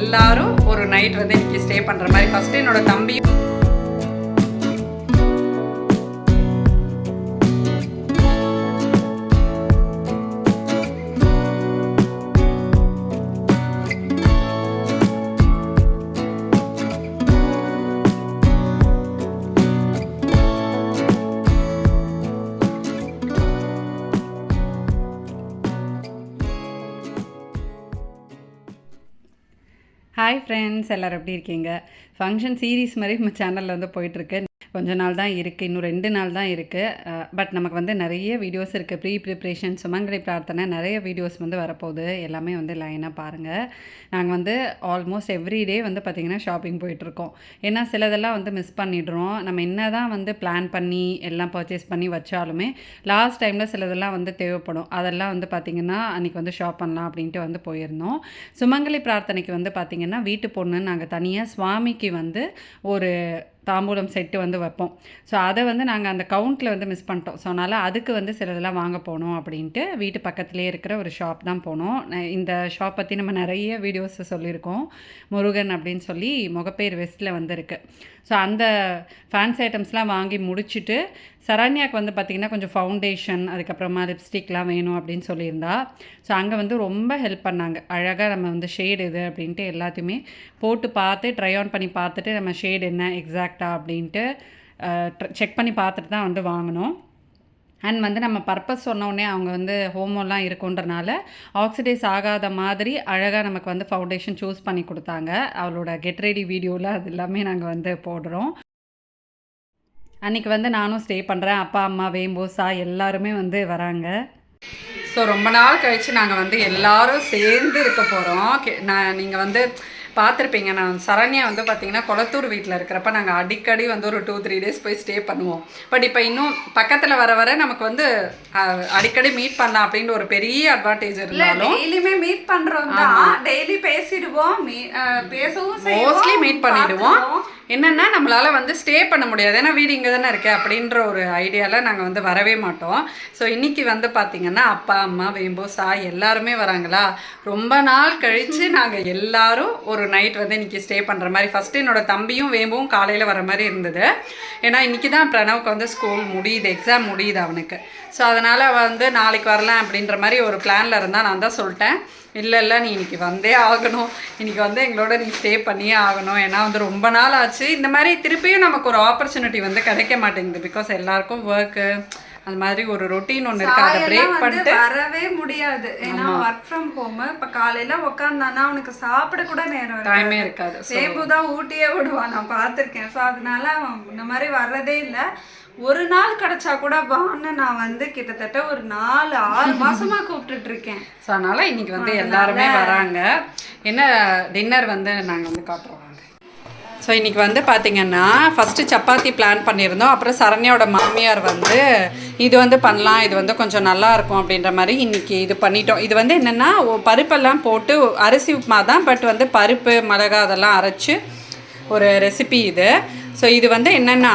எல்லாரும் ஒரு நைட் வந்து இன்னைக்கு ஸ்டே பண்ணுற மாதிரி. ஃபஸ்ட்டு என்னோட தம்பி ஹாய் ஃப்ரெண்ட்ஸ், எல்லோரும் எப்படி இருக்கீங்க? ஃபங்க்ஷன் சீரீஸ் மாதிரி நம்ம சேனலில் வந்து போயிட்டுருக்கு. கொஞ்ச நாள் தான் இருக்குது, இன்னும் 2 நாள் தான் இருக்குது. பட் நமக்கு வந்து நிறைய வீடியோஸ் இருக்குது. ப்ரிப்ரேஷன், சுமங்கலி பிரார்த்தனை, நிறைய வீடியோஸ் வந்து வரப்போகுது. எல்லாமே வந்து லைனாக பாருங்கள். நாங்கள் வந்து ஆல்மோஸ்ட் எவ்ரிடே வந்து பார்த்திங்கன்னா ஷாப்பிங் போயிட்டுருக்கோம். ஏன்னா சிலதெல்லாம் வந்து மிஸ் பண்ணிடுறோம். நம்ம என்ன தான் வந்து பிளான் பண்ணி எல்லாம் பர்ச்சேஸ் பண்ணி வச்சாலுமே லாஸ்ட் டைமில் சிலதெல்லாம் வந்து தேவைப்படும். அதெல்லாம் வந்து பார்த்திங்கன்னா அன்றைக்கி வந்து ஷாப் பண்ணலாம் அப்படின்ட்டு வந்து போயிருந்தோம். சுமங்கலி பிரார்த்தனைக்கு வந்து பார்த்திங்கன்னா வீட்டு பொண்ணு நாங்கள் தனியாக சுவாமிக்கு வந்து ஒரு தாம்பூலம் செட்டு வந்து வைப்போம். ஸோ அதை வந்து நாங்கள் அந்த கவுண்ட்டில் வந்து மிஸ் பண்ணிட்டோம். ஸோ அதனால் அதுக்கு வந்து சிலதெல்லாம் வாங்க போனோம் அப்படின்ட்டு வீட்டு பக்கத்துலேயே இருக்கிற ஒரு ஷாப் தான் போனோம். இந்த ஷாப் பற்றி நம்ம நிறைய வீடியோஸ் சொல்லியிருக்கோம். முருகன் அப்படின்னு சொல்லி முகப்பேர் வெஸ்ட்டில் வந்து இருக்குது. ஸோ அந்த ஃபேன்சி ஐட்டம்ஸ்லாம் வாங்கி முடிச்சுட்டு சரண்யாவுக்கு வந்து பார்த்திங்கன்னா கொஞ்சம் ஃபவுண்டேஷன், அதுக்கப்புறமா லிப்ஸ்டிக்லாம் வேணும் அப்படின்னு சொல்லியிருந்தா. ஸோ அங்கே வந்து ரொம்ப ஹெல்ப் பண்ணாங்க. அழகாக நம்ம வந்து ஷேட் இது அப்படின்ட்டு எல்லாத்தையுமே போட்டு பார்த்து ட்ரை ஆன் பண்ணி பார்த்துட்டு நம்ம ஷேட் என்ன எக்ஸாக்டாக அப்படின்ட்டு செக் பண்ணி பார்த்துட்டு தான் வந்து வாங்கினோம். அண்ட் வந்து நம்ம பர்பஸ் சொன்னோடனே அவங்க வந்து ஹோமோலாம் இருக்குன்றனால ஆக்சிடைஸ் ஆகாத மாதிரி அழகாக நமக்கு வந்து ஃபவுண்டேஷன் சூஸ் பண்ணி கொடுத்தாங்க. அவளோட கெட் ரெடி வீடியோவில் அது எல்லாமே நாங்கள் வந்து போடுறோம். அன்றைக்கி வந்து நானும் ஸ்டே பண்ணுறேன். அப்பா, அம்மா, வேம்பு, சா எல்லாருமே வந்து வராங்க. ஸோ ரொம்ப நாள் கழித்து நாங்கள் வந்து எல்லோரும் சேர்ந்து இருக்க போகிறோம். நீங்கள் வந்து பார்த்துருப்பீங்க, நான் சரண்யா வந்து பார்த்திங்கன்னா கொளத்தூர் வீட்டில் இருக்கிறப்ப நாங்கள் அடிக்கடி வந்து ஒரு 2-3 டேஸ் போய் ஸ்டே பண்ணுவோம். பட் இப்போ இன்னும் பக்கத்தில் வர வர நமக்கு வந்து அடிக்கடி மீட் பண்ணலாம் அப்படின்ற ஒரு பெரிய அட்வான்டேஜ் இருந்தாலும் டெய்லியுமே மீட் பண்ணுறோம் தான். டெய்லி பேசிடுவோம், பேசவும் மோஸ்ட்லி மீட் பண்ணிவிடுவோம். என்னென்னா நம்மளால் வந்து ஸ்டே பண்ண முடியாது, ஏன்னா வீடு இங்கே தானே இருக்குது அப்படின்ற ஒரு ஐடியாவில் நாங்கள் வந்து வரவே மாட்டோம். ஸோ இன்றைக்கி வந்து பார்த்திங்கன்னா அப்பா, அம்மா, வேம்பு, சாய் எல்லாருமே வராங்களா. ரொம்ப நாள் கழித்து நாங்கள் எல்லோரும் ஒரு நைட் வந்து இன்றைக்கி ஸ்டே பண்ணுற மாதிரி. ஃபஸ்ட்டு என்னோடய தம்பியும் வேம்பும் காலையில் வர மாதிரி இருந்தது. ஏன்னா இன்றைக்கி தான் பிரணவுக்கு வந்து ஸ்கூல் முடியுது, எக்ஸாம் முடியுது அவனுக்கு. ஸோ அதனால் வந்து நாளைக்கு வரலாம் அப்படின்ற மாதிரி ஒரு பிளானில் இருந்தால் நான் தான் சொல்லிட்டேன், இல்லை நீ இன்றைக்கி வந்தே ஆகணும், இன்றைக்கி வந்து எங்களோட நீ ஸ்டே பண்ணியே ஆகணும். ஏன்னா வந்து ரொம்ப நாள் ஆச்சு. இந்த மாதிரி திருப்பியும் நமக்கு ஒரு ஆப்பர்ச்சுனிட்டி வந்து கிடைக்க மாட்டேங்குது. பிகாஸ் எல்லாருக்கும் ஒர்க்கு அந்த மாதிரி ஒரு ரொட்டீன் ஒன்று இருக்குது. அதை பிரேக் பண்ணிட்டு வரவே முடியாது. ஏன்னா ஒர்க் ஃப்ரம் ஹோம். இப்போ காலையில் உட்காந்தானா அவனுக்கு சாப்பிட கூட நேரம் டைமே இருக்காது. சேபு தான் ஊட்டியே விடுவான், நான் பார்த்துருக்கேன். ஸோ அதனால இந்த மாதிரி வர்றதே இல்லை. ஒரு நாள் கிடச்சா கூட வான்னு நான் வந்து கிட்டத்தட்ட ஒரு 4-6 மாதமாக கூப்பிட்டுட்டு இருக்கேன். ஸோ அதனால் இன்றைக்கி வந்து எல்லாருமே வராங்க. என்ன டின்னர் வந்து நாங்கள் வந்து காட்டுறோம். ஸோ இன்றைக்கி வந்து பார்த்திங்கன்னா ஃபஸ்ட்டு சப்பாத்தி பிளான் பண்ணியிருந்தோம். அப்புறம் சரண்யாவோட மாமியார் வந்து இது வந்து பண்ணலாம், இது வந்து கொஞ்சம் நல்லாயிருக்கும் அப்படின்ற மாதிரி இன்றைக்கி இது பண்ணிட்டோம். இது வந்து என்னென்னா பருப்பெல்லாம் போட்டு அரிசி உப்புமா தான், பட் வந்து பருப்பு, மிளகா அதெல்லாம் அரைச்சி ஒரு ரெசிபி இது. ஸோ இது வந்து என்னென்னா,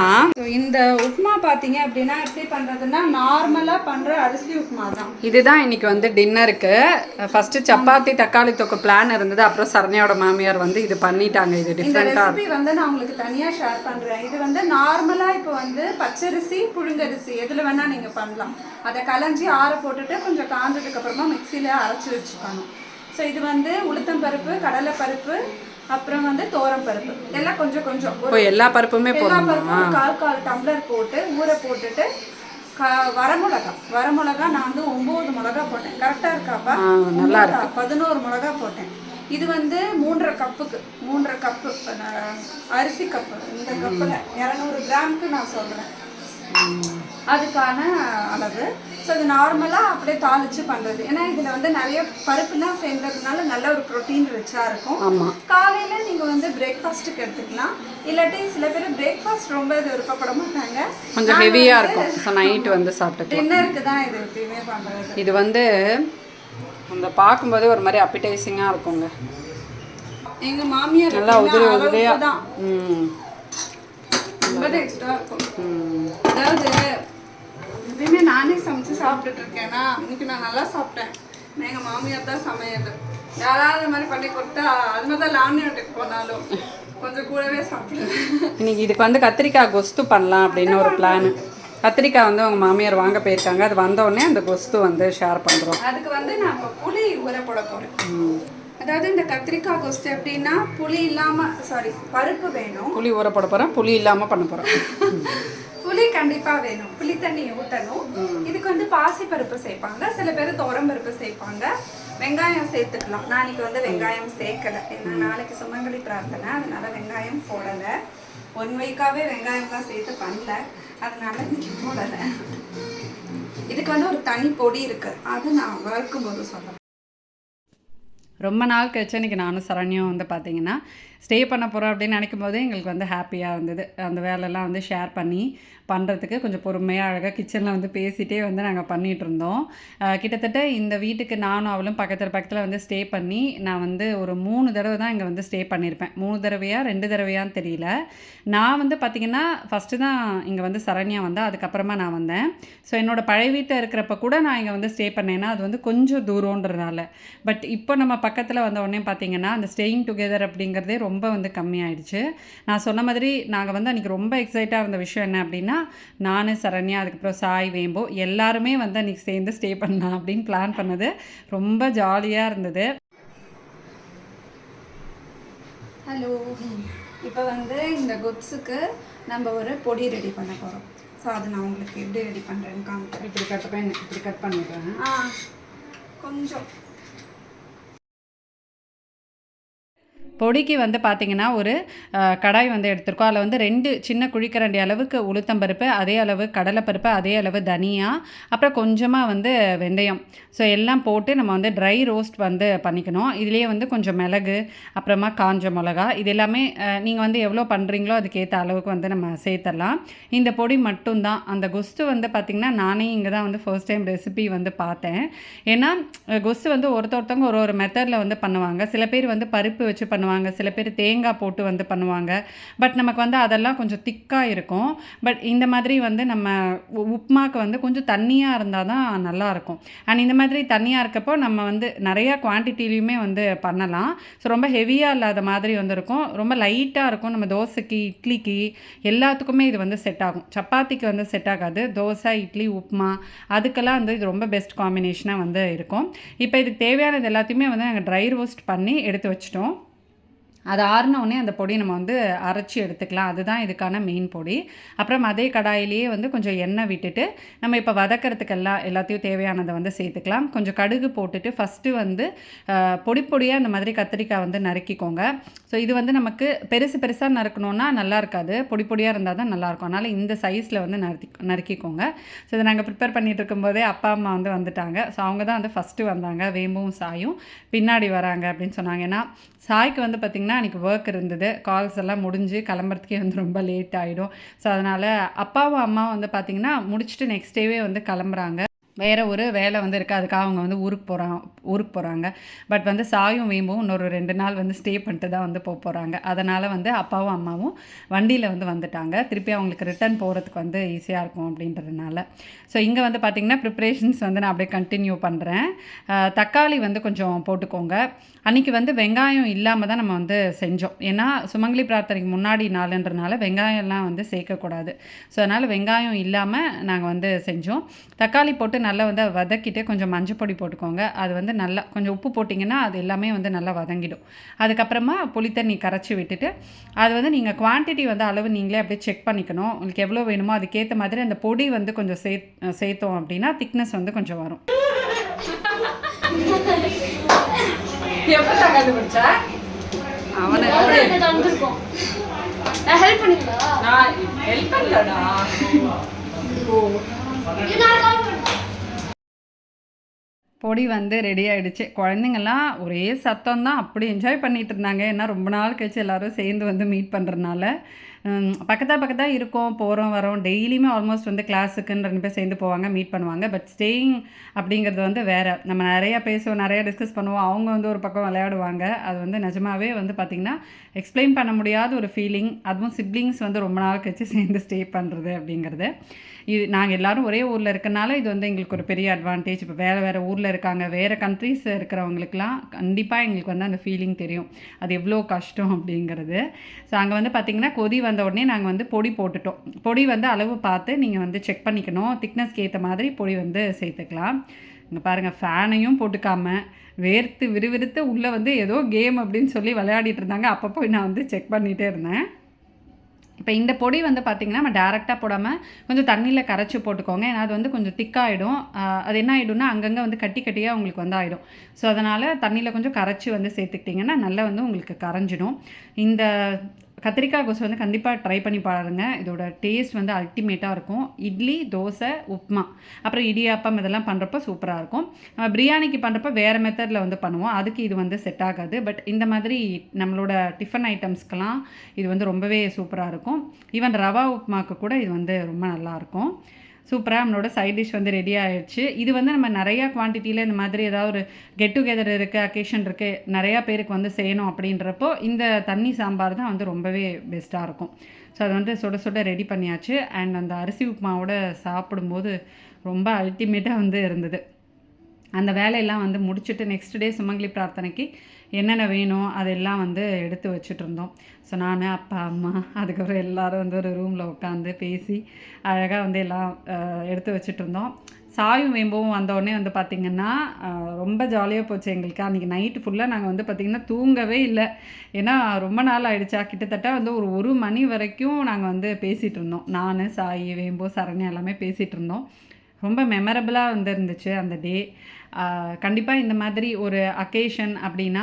இந்த உப்புமா பார்த்தீங்க அப்படின்னா எப்படி பண்ணுறதுன்னா நார்மலாக பண்ணுற அரிசி உப்புமா தான். இதுதான் இன்றைக்கி வந்து டின்னருக்கு. ஃபஸ்ட்டு சப்பாத்தி தக்காளி தொக்கு பிளான் இருந்தது. அப்புறம் சரண்யாவோட மாமியார் வந்து இது பண்ணிட்டாங்க. இது டிஃப்ரெண்ட்டாக ரெசிபி வந்து நான் உங்களுக்கு தனியாக ஷேர் பண்ணுறேன். இது வந்து நார்மலாக இப்போ வந்து பச்சரிசி, புழுங்கரிசி எதில் வேணால் நீங்கள் பண்ணலாம். அதை களைஞ்சி ஆற போட்டுட்டு கொஞ்சம் காஞ்சதுக்கப்புறமா மிக்சியில் அரைச்சி வச்சுக்கணும். ஸோ இது வந்து உளுத்தம்பருப்பு, கடலைப்பருப்பு, அப்புறம் வந்து தோரம் பருப்பு எல்லாம் கொஞ்சம் கொஞ்சம் எல்லா பருப்புமே கால் டம்ளர் போட்டு ஊற போட்டுட்டு வரமிளகா நான் வந்து 9 மிளகா போட்டேன். கரெக்டாக இருக்காப்பா? நல்லா இருக்கு. 11 மிளகா போட்டேன். இது வந்து 3.5 கப்பு அரிசி கப்பு. இந்த கப்பில் 200 கிராமுக்கு நான் சொல்கிறேன், அதுக்கான அளவு. ஸோ இது நார்மலாக அப்படியே தாளித்து பண்ணுறது. ஏன்னா இதில் வந்து நிறைய பருப்புலாம் சேர்ந்ததுனால நல்ல ஒரு ப்ரோட்டீன் ரிச்சாக இருக்கும். காலையில் நீங்கள் வந்து பிரேக்ஃபாஸ்ட்டுக்கு எடுத்துக்கலாம். இல்லாட்டி சில பேர் பிரேக்ஃபாஸ்ட் ரொம்ப இது விருப்பப்பட மாட்டாங்க, கொஞ்சம் ஹெவியாக இருக்கும். ஸோ நைட்டு வந்து சாப்பிட்டு டின்னருக்கு தான் இது எப்பயுமே பண்ணுறது. இது வந்து அந்த பார்க்கும்போது ஒரு மாதிரி அப்பிடைசிங்காக இருக்குங்க. எங்கள் மாமியார் நல்லா உதிரியாக தான் ரொம்ப டேஸ்ட்டாக இருக்கும். அதாவது எப்பயுமே நானே சமைச்சு சாப்பிட்டுட்டு இருக்கேன்னா இன்னைக்கு நான் நல்லா சாப்பிட்டேன். எங்கள் மாமியார் தான் சமையல். யாராவது இந்த மாதிரி பண்ணி கொடுத்தா அது மாதிரி தான் லாவண்யா வீட்டுக்கு போனாலும் கொஞ்சம் கூடவே சாப்பிடுவேன். இன்னைக்கு இதுக்கு வந்து கத்திரிக்காய் கொஸ்து பண்ணலாம் அப்படின்னு ஒரு பிளான். கத்திரிக்காய் வந்து அவங்க மாமியார் வாங்க போயிருக்காங்க. அது வந்தோடனே அந்த கொஸ்து வந்து ஷேர் பண்ணுறோம். அதுக்கு வந்து நான் இப்போ புளி ஊற போட போகிறேன். அதாவது இந்த கத்திரிக்காய் கொஸ்து எப்படின்னா புளி இல்லாமல் பருப்பு வேணும். புளி ஊற போட போகிறேன், புளி இல்லாமல் பண்ண போகிறேன். புளி கண்டிப்பாக வேணும், புளி தண்ணி ஊற்றணும். இதுக்கு வந்து பாசி பருப்பு சேர்ப்பாங்க, சில பேர் துவரம் பருப்பு சேர்ப்பாங்க, வெங்காயம் சேர்த்துக்கலாம். நான் இன்னைக்கு வந்து வெங்காயம் சேர்க்கலை, ஏன்னா நாளைக்கு சுமங்கலி பிரார்த்தனை, அதனால வெங்காயம் போடலை. 1 வீக்காகவே வெங்காயம்லாம் சேர்த்து பண்ணல, அதனால இன்னைக்கு போடலை. இதுக்கு வந்து ஒரு தனி பொடி இருக்குது, அது நான் வறுக்கும் போது சொல்கிறேன். ரொம்ப நாள் கழிச்சு இன்றைக்கி நானும் சரண்யும் வந்து பார்த்திங்கன்னா ஸ்டே பண்ண போகிறோம் அப்படின்னு நினைக்கும் போதே எங்களுக்கு வந்து ஹாப்பியாக இருந்தது. அந்த வேலையெல்லாம் வந்து ஷேர் பண்ணி பண்ணுறதுக்கு கொஞ்சம் பொறுமையாக அழகாக கிச்சனில் வந்து பேசிகிட்டே வந்து நாங்கள் பண்ணிகிட்டு இருந்தோம். கிட்டத்தட்ட இந்த வீட்டுக்கு நானும் அவளும் பக்கத்தில் வந்து ஸ்டே பண்ணி நான் வந்து ஒரு 3 தடவை தான் இங்கே வந்து ஸ்டே பண்ணியிருப்பேன். 3 தடவையா 2 தடவையான்னு தெரியல. நான் வந்து பார்த்திங்கன்னா ஃபஸ்ட்டு தான் இங்கே வந்து சரண்யா வந்தேன், அதுக்கப்புறமா நான் வந்தேன். ஸோ என்னோடய பழைய வீட்டில் இருக்கிறப்ப கூட நான் இங்கே வந்து ஸ்டே பண்ணேன்னா அது வந்து கொஞ்சம் தூரன்றனால. பட் இப்போ நம்ம பக்கத்தில் வந்த உடனே பார்த்திங்கன்னா அந்த ஸ்டேயிங் டுகெதர் அப்படிங்கிறதே ரொம்ப வந்து கம்மியாயிடுச்சு. நான் சொன்ன மாதிரி நாங்கள் வந்து அன்றைக்கி ரொம்ப எக்ஸைட்டாக இருந்த விஷயம் என்ன அப்படின்னா, நான் சரண்யா அதுக்கப்புறம் சாய் வேம்போ எல்லாருமே வந்து அன்றைக்கி சேர்ந்து ஸ்டே பண்ணலாம் அப்படின்னு பிளான் பண்ணது ரொம்ப ஜாலியாக இருந்தது. ஹலோ, இப்போ வந்து இந்த குட்ஸுக்கு நம்ம ஒரு பொடி ரெடி பண்ண போகிறோம். ஸோ அது நான் உங்களுக்கு எப்படி ரெடி பண்ணுறேன்னு காமிக்கிறேன். இப்படி கட் பண்ணிடுறேன். கொஞ்சம் பொடிக்கு வந்து பார்த்திங்கன்னா ஒரு கடாய் வந்து எடுத்துருக்கோம். அதில் வந்து 2 சின்ன குழிக்கரண்டி அளவுக்கு உளுத்தம்பருப்பு, அதே அளவு கடலைப்பருப்பு, அதே அளவு தனியா, அப்புறம் கொஞ்சமாக வந்து வெந்தயம். ஸோ எல்லாம் போட்டு நம்ம வந்து ட்ரை ரோஸ்ட் வந்து பண்ணிக்கணும். இதுலேயே வந்து கொஞ்சம் மிளகு, அப்புறமா காஞ்ச மிளகா, இது எல்லாமே நீங்கள் வந்து எவ்வளோ பண்ணுறீங்களோ அதுக்கேற்ற அளவுக்கு வந்து நம்ம சேர்த்துடலாம். இந்த பொடி மட்டும்தான். அந்த கொஸ்து வந்து பார்த்திங்கன்னா நானே இங்கே தான் வந்து ஃபர்ஸ்ட் டைம் ரெசிபி வந்து பார்த்தேன். ஏன்னா கொஸ்து வந்து ஒருத்தவங்க ஒரு மெத்தடில் வந்து பண்ணுவாங்க. சில பேர் வந்து பருப்பு வச்சு பண்ணுவாங்க, சில பேர் தேங்காய் போட்டு வந்து பண்ணுவாங்க. பட் நமக்கு வந்து அதெல்லாம் கொஞ்சம் திக்காக இருக்கும். பட் இந்த மாதிரி வந்து நம்ம உப்புமாக்கு வந்து கொஞ்சம் தண்ணியாக இருந்தால் தான் நல்லாயிருக்கும். அண்ட் இந்த மாதிரி தண்ணியாக இருக்கப்போ நம்ம வந்து நிறையா குவான்டிட்டிலையுமே வந்து பண்ணலாம். ஸோ ரொம்ப ஹெவியாக இல்லாத மாதிரி வந்து இருக்கும், ரொம்ப லைட்டாக இருக்கும். நம்ம தோசைக்கு, இட்லிக்கு எல்லாத்துக்குமே இது வந்து செட் ஆகும். சப்பாத்திக்கு வந்து செட் ஆகாது. தோசை, இட்லி, உப்புமா அதுக்கெல்லாம் வந்து இது ரொம்ப பெஸ்ட் காம்பினேஷனாக வந்து இருக்கும். இப்போ இதுக்கு தேவையானது எல்லாத்தையுமே வந்து நாங்கள் ட்ரை ரோஸ்ட் பண்ணி எடுத்து வச்சிட்டோம். அது ஆறினோடனே அந்த பொடி நம்ம வந்து அரைச்சி எடுத்துக்கலாம். அதுதான் இதுக்கான மெயின் பொடி. அப்புறம் அதே கடாயிலேயே வந்து கொஞ்சம் எண்ணெய் விட்டுட்டு நம்ம இப்போ வதக்கிறதுக்கெல்லாம் எல்லாத்தையும் தேவையானதை வந்து சேர்த்துக்கலாம். கொஞ்சம் கடுகு போட்டுட்டு ஃபஸ்ட்டு வந்து பொடியாக இந்த மாதிரி கத்திரிக்காய் வந்து நறுக்கிக்கோங்க. ஸோ இது வந்து நமக்கு பெருசாக நறுக்கணுன்னா நல்லா இருக்காது, பொடியாக இருந்தால் தான் நல்லாயிருக்கும். அதனால் இந்த சைஸில் வந்து நறுக்கிக்கோங்க. ஸோ இதை நாங்கள் ப்ரிப்பேர் பண்ணிகிட்டு இருக்கும்போதே அப்பா அம்மா வந்து வந்துட்டாங்க. ஸோ அவங்க தான் வந்து ஃபஸ்ட்டு வந்தாங்க, வேம்பும் சாயும் பின்னாடி வராங்க அப்படின்னு சொன்னாங்க. ஏன்னா சாய்க்கு வந்து பார்த்திங்கன்னா அன்றைக்கி ஒர்க் இருந்தது, கால்ஸ் எல்லாம் முடிஞ்சு கிளம்புறதுக்கே வந்து ரொம்ப லேட் ஆகிடும். ஸோ அதனால் அப்பாவும் அம்மாவும் வந்து பார்த்திங்கன்னா முடிச்சுட்டு நெக்ஸ்ட் டேவே வந்து கிளம்புறாங்க. வேறு ஒரு வேலை வந்து இருக்குது, அதுக்காக அவங்க வந்து ஊருக்கு போகிறாங்க. பட் வந்து சாயும் வேம்பும் இன்னொரு 2 நாள் வந்து ஸ்டே பண்ணிட்டு தான் வந்து போகிறாங்க. அதனால் வந்து அப்பாவும் அம்மாவும் வண்டியில் வந்து வந்துட்டாங்க. திருப்பி அவங்களுக்கு ரிட்டர்ன் போகிறதுக்கு வந்து ஈஸியாக இருக்கும் அப்படின்றதுனால. ஸோ இங்கே வந்து பார்த்திங்கன்னா ப்ரிப்ரேஷன்ஸ் வந்து நான் அப்படியே கண்டினியூ பண்ணுறேன். தக்காளி வந்து கொஞ்சம் போட்டுக்கோங்க. அன்றைக்கி வந்து வெங்காயம் இல்லாமல் தான் நம்ம வந்து செஞ்சோம். ஏன்னா சுமங்கலி பிரார்த்தனைக்கு முன்னாடி நாளுன்றனால வெங்காயம்லாம் வந்து சேர்க்கக்கூடாது. ஸோ அதனால் வெங்காயம் இல்லாமல் நாங்கள் வந்து செஞ்சோம். தக்காளி போட்டு நல்லா வந்து வதக்கிட்டு கொஞ்சம் மஞ்சள் பொடி போட்டுக்கோங்க. அது வந்து நல்லா கொஞ்சம் உப்பு போட்டிங்கன்னா அது எல்லாமே வந்து நல்லா வதங்கிடும். அதுக்கப்புறமா புளித்தண்ணி கரைச்சி விட்டுட்டு அது வந்து நீங்கள் குவான்டிட்டி வந்து அளவு நீங்களே அப்படியே செக் பண்ணிக்கணும். உங்களுக்கு எவ்வளோ வேணுமோ அதுக்கேற்ற மாதிரி அந்த பொடி வந்து கொஞ்சம் சேர்த்தோம் அப்படின்னா திக்னஸ் வந்து கொஞ்சம் வரும். அவனை ஹெல்ப் பண்ணலடா. பொடி வந்து ரெடி ஆகிடுச்சு. குழந்தைங்கள்லாம் ஒரே சத்தம் தான், அப்படி என்ஜாய் பண்ணிகிட்டு இருந்தாங்க. ஏன்னா ரொம்ப நாள் கழிச்சு எல்லோரும் சேர்ந்து வந்து மீட் பண்ணுறதுனால. பக்கத்தாக இருக்கோம், போகிறோம் வரோம், டெய்லியுமே ஆல்மோஸ்ட் வந்து கிளாஸுக்குன்னு 2 பேர் சேர்ந்து போவாங்க, மீட் பண்ணுவாங்க. பட் ஸ்டேயிங் அப்படிங்கிறது வந்து வேறு. நம்ம நிறையா பேசுவோம், நிறையா டிஸ்கஸ் பண்ணுவோம், அவங்க வந்து ஒரு பக்கம் விளையாடுவாங்க. அது வந்து நிஜமாகவே வந்து பார்த்திங்கன்னா எக்ஸ்பிளைன் பண்ண முடியாத ஒரு ஃபீலிங். அதுவும் சிப்ளிங்ஸ் வந்து ரொம்ப நாள் கழிச்சு சேர்ந்து ஸ்டே பண்ணுறது அப்படிங்கிறது. இது நாங்கள் எல்லோரும் ஒரே ஊரில் இருக்கனால இது வந்து எங்களுக்கு ஒரு பெரிய அட்வான்டேஜ். இப்போ வேறு ஊரில் இருக்காங்க, வேறு கண்ட்ரீஸ் இருக்கிறவங்களுக்குலாம் கண்டிப்பாக எங்களுக்கு வந்து அந்த ஃபீலிங் தெரியும். அது எவ்வளோ கஷ்டம் அப்படிங்கிறது. ஸோ அங்கே வந்து பார்த்திங்கன்னா கொதி வந்த உடனே நாங்கள் வந்து பொடி போட்டுட்டோம். பொடி வந்து அளவு பார்த்து நீங்கள் வந்து செக் பண்ணிக்கணும். திக்னஸ்க்கு ஏற்ற மாதிரி பொடி வந்து சேர்த்துக்கலாம். இங்கே பாருங்கள், ஃபேனையும் போட்டுக்காம வேர்த்து விறுவிறுத்து உள்ளே வந்து ஏதோ கேம் அப்படின்னு சொல்லி விளையாடிட்டு இருந்தாங்க. அப்போ போய் நான் வந்து செக் பண்ணிகிட்டே இருந்தேன். இப்போ இந்த பொடி வந்து பார்த்திங்கன்னா நம்ம டேரெக்டாக போடாமல் கொஞ்சம் தண்ணியில் கரைச்சி போட்டுக்கோங்க. ஏன்னா அது வந்து கொஞ்சம் திக்காகிடும். அது என்ன ஆகிடும்னா அங்கங்கே வந்து கட்டி கட்டியாக உங்களுக்கு வந்து ஆகிடும். ஸோ அதனால் தண்ணியில் கொஞ்சம் கரைச்சி வந்து சேர்த்துக்கிட்டிங்கன்னா நல்லா வந்து உங்களுக்கு கரைஞ்சிடும். இந்த கத்திரிக்காய் கோஸ் வந்து கண்டிப்பாக ட்ரை பண்ணி பாருங்கள். இதோட டேஸ்ட் வந்து அல்டிமேட்டாக இருக்கும். இட்லி, தோசை, உப்புமா, அப்புறம் இடியாப்பம் இதெல்லாம் பண்ணுறப்ப சூப்பராக இருக்கும். நம்ம பிரியாணிக்கு பண்ணுறப்ப வேறு மெத்தடில் வந்து பண்ணுவோம். அதுக்கு இது வந்து செட் ஆகாது. பட் இந்த மாதிரி நம்மளோட டிஃபன் ஐட்டம்ஸ்க்கெலாம் இது வந்து ரொம்பவே சூப்பராக இருக்கும். ஈவன் ரவா உப்புமாவுக்கு கூட இது வந்து ரொம்ப நல்லாயிருக்கும். சூப்பராக நம்மளோட சைட் டிஷ் வந்து ரெடி ஆகிடுச்சு. இது வந்து நம்ம நிறையா குவான்டிட்டியில் இந்த மாதிரி ஏதாவது ஒரு கெட் டுகெதர் இருக்குது, அக்கேஷன் இருக்குது, நிறையா பேருக்கு வந்து செய்யணும் அப்படின்றப்போ இந்த தண்ணி சாம்பார் தான் வந்து ரொம்பவே பெஸ்ட்டாக இருக்கும். ஸோ அது வந்து சுட சுட ரெடி பண்ணியாச்சு. அண்ட் அந்த அரிசி உப்புமாவோட சாப்பிடும்போது ரொம்ப அல்டிமேட்டாக வந்து இருந்தது. அந்த வேலையெல்லாம் வந்து முடிச்சுட்டு நெக்ஸ்ட் டே சுமங்கலி பிரார்த்தனைக்கு என்னென்ன வேணும் அதெல்லாம் வந்து எடுத்து வச்சுட்டு இருந்தோம். ஸோ நான், அப்பா, அம்மா, அதுக்கப்புறம் எல்லோரும் வந்து ஒரு ரூமில் உட்காந்து பேசி அழகாக வந்து எல்லாம் எடுத்து வச்சுட்டு இருந்தோம். சாயும் வேம்பும் வந்தோடனே வந்து பார்த்திங்கன்னா ரொம்ப ஜாலியாக போச்சு எங்களுக்கு. அன்றைக்கி நைட்டு ஃபுல்லாக நாங்கள் வந்து பார்த்திங்கன்னா தூங்கவே இல்லை. ஏன்னா ரொம்ப நாள் ஆகிடுச்சா, கிட்டத்தட்ட வந்து ஒரு 1 மணி வரைக்கும் நாங்கள் வந்து பேசிகிட்டு இருந்தோம். நான், சாய், வேம்பு, சரண்யா எல்லாமே பேசிகிட்டு இருந்தோம். ரொம்ப மெமரபிளாக வந்து இருந்துச்சு அந்த டே. கண்டிப்பாக இந்த மாதிரி ஒரு அக்கேஷன் அப்படின்னா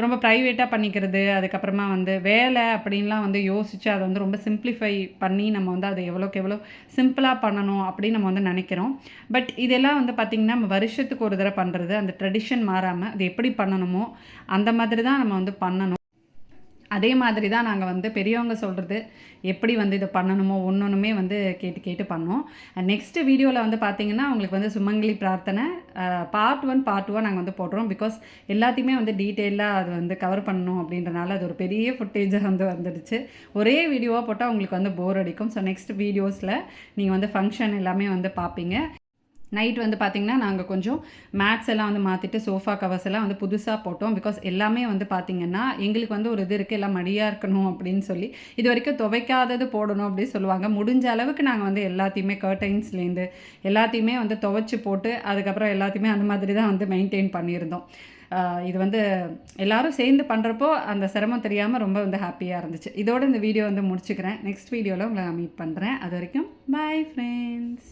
ரொம்ப ப்ரைவேட்டாக பண்ணிக்கிறது, அதுக்கப்புறமா வந்து வேலை அப்படின்லாம் வந்து யோசித்து அதை வந்து ரொம்ப சிம்பிளிஃபை பண்ணி நம்ம வந்து அதை எவ்வளோக்கு எவ்வளோ சிம்பிளாக பண்ணணும் அப்படின்னு நம்ம வந்து நினைக்கிறோம். பட் இதெல்லாம் வந்து பார்த்திங்கன்னா நம்ம வருஷத்துக்கு ஒரு தடவை பண்ணுறது, அந்த ட்ரெடிஷன் மாறாமல் அது எப்படி பண்ணணுமோ அந்த மாதிரி தான் நம்ம வந்து பண்ணணும். அதே மாதிரி தான் நாங்கள் வந்து பெரியவங்க சொல்கிறது எப்படி வந்து இதை பண்ணணுமோ ஒன்றுமே வந்து கேட்டு கேட்டு பண்ணோம். நெக்ஸ்ட்டு வீடியோவில் வந்து பார்த்திங்கன்னா உங்களுக்கு வந்து சுமங்கலி பிரார்த்தனை பார்ட் 1 பார்ட் 2 நாங்கள் வந்து போடுறோம். பிகாஸ் எல்லாத்தையுமே வந்து டீட்டெயிலாக அது வந்து கவர் பண்ணணும் அப்படின்றனால அது ஒரு பெரிய ஃபுட்டேஜாக வந்து வந்துடுச்சு. ஒரே வீடியோவாக போட்டால் உங்களுக்கு வந்து போர் அடிக்கும். ஸோ நெக்ஸ்ட் வீடியோஸில் நீங்கள் வந்து ஃபங்க்ஷன் எல்லாமே வந்து பார்ப்பீங்க. நைட் வந்து பார்த்திங்கன்னா நாங்கள் கொஞ்சம் மேட்ஸ் எல்லாம் வந்து மாற்றிட்டு சோஃபா கவர்ஸ் எல்லாம் வந்து புதுசாக போட்டோம். பிகாஸ் எல்லாமே வந்து பார்த்திங்கன்னா எங்களுக்கு வந்து ஒரு இது இருக்குது, எல்லாம் மடியாக இருக்கணும் அப்படின்னு சொல்லி இது வரைக்கும் துவைக்காதது போடணும் அப்படின்னு சொல்லுவாங்க. முடிஞ்ச அளவுக்கு நாங்கள் வந்து எல்லாத்தையுமே கர்டைன்ஸ்லேருந்து எல்லாத்தையுமே வந்து துவைச்சி போட்டு அதுக்கப்புறம் எல்லாத்தையுமே அந்த மாதிரி தான் வந்து மெயின்டைன் பண்ணியிருந்தோம். இது வந்து எல்லோரும் சேர்ந்து பண்ணுறப்போ அந்த சிரமம் தெரியாமல் ரொம்ப வந்து ஹாப்பியாக இருந்துச்சு. இதோடு இந்த வீடியோ வந்து முடிச்சுக்கிறேன். நெக்ஸ்ட் வீடியோவில் உங்களை நான் மீட் பண்ணுறேன். அது வரைக்கும் பாய் ஃப்ரெண்ட்ஸ்.